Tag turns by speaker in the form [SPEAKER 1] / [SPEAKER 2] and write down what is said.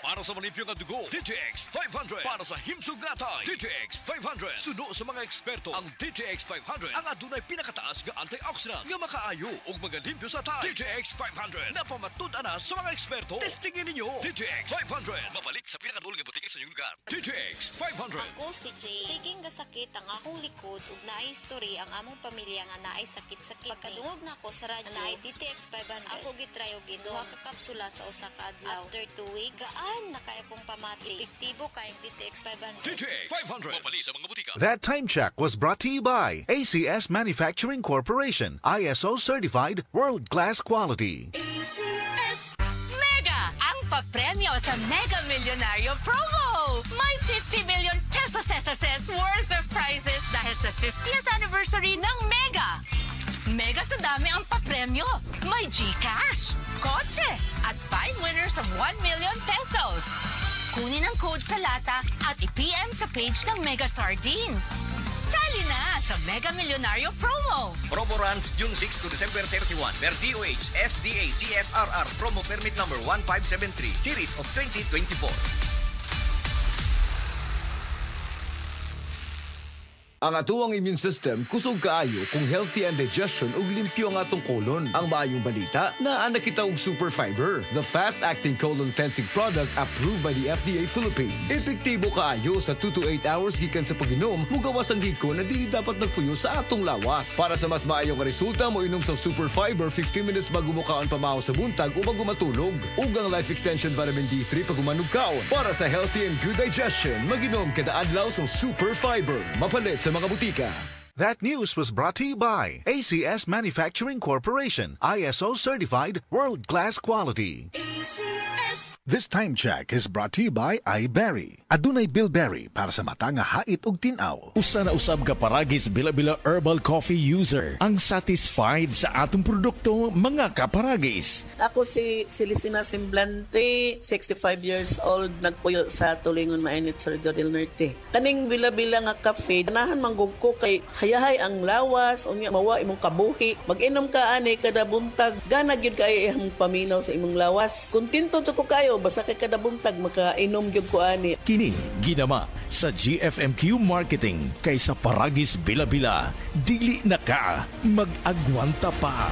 [SPEAKER 1] Para sa manipyo nga dugo, DTX 500. Para sa himsog natay, DTX 500. Sudo sa mga eksperto, ang DTX 500 ang adunay pinakataas nga antioxidant nga makaayo ug magalimpyo sa tay. DTX 500 napamatud-an na sa mga eksperto. Testingin ninyo DTX 500. Mabalik sa pinakadulong nga butika sa inyong lugar. DTX 500.
[SPEAKER 2] Ako si Jay. Siging gasakit ang akong likod ug naay history ang among pamilya nga naay sakit-sakit. Pagkadungog na ko sa radyo, naay DTX 500. Ako gitry og duha ka kapsula sa usa ka adlaw. After 2 weeks, gaan na kay akong pamati. Epektibo kay DTX 500.
[SPEAKER 1] DTX 500. Mabalik sa mga butika.
[SPEAKER 3] That time check was brought to you by ACS Manufacturing Corporation, ISO certified, world-class quality.
[SPEAKER 4] ACS Mega ang papremyo sa Mega Millionario Promo. May 50 million pesos SSS worth of prizes dahil sa 50th anniversary ng Mega. Mega sa dami ang papremyo. May GCash, kotse, at 5 winners of 1 million pesos. Kunin ang code sa lata at i-PM sa page ng Mega Sardines. Sali na sa Mega Millionario Promo.
[SPEAKER 5] Promo runs June 6 to December 31 per DOH FDA CFRR Promo Permit Number 1573 Series of 2024.
[SPEAKER 6] Ang atuang immune system kusog kaayo kung healthy and digestion ug limpyo ang atong kolon. Ang maayong balita, naa na kita og Super Fiber, the fast-acting colon cleansing product approved by the FDA Philippines. Epektibo kaayo sa 2 to 8 hours gikan sa pag-inom, mugawas ang giko na dili dapat nagpuyo sa atong lawas. Para sa mas maayong resulta, mo inom sa Super Fiber 15 minutes bago mo kaon pamahaw sa buntag o bago matulog. Ug ang Life Extension Vitamin D3 pag umanog kaon. Para sa healthy and good digestion, mag-inom kada adlaw sa Super Fiber. Mapalit sa mga butika.
[SPEAKER 3] That news was brought to you by ACS Manufacturing Corporation, ISO certified, world-class quality.
[SPEAKER 4] ACS
[SPEAKER 7] This time check is brought to you by iBerry. Adunay Bilberry para sa mata nga hait ug tin-aw.
[SPEAKER 8] Usa na usab ka paragis bila-bila herbal coffee user ang satisfied sa atong produkto mga kaparagis.
[SPEAKER 9] Ako si Celisina Semblante, 65 years old, nagpuyo sa Tulingon Mainit, Surigao del Norte. Kaning bila-bila nga kafe, ganahan manggug ko kay hayahay ang lawas, unya mawa imong kabuhi. Mag-inom ka ani kada buntag, gana gyud kay imong paminaw sa imong lawas. Kontento jud ko kayo basta kay kada buntag makainom gyud ko ani.
[SPEAKER 8] Kini ginama sa GFMQ Marketing kaysa paragis bila-bila dili na ka mag-agwanta pa.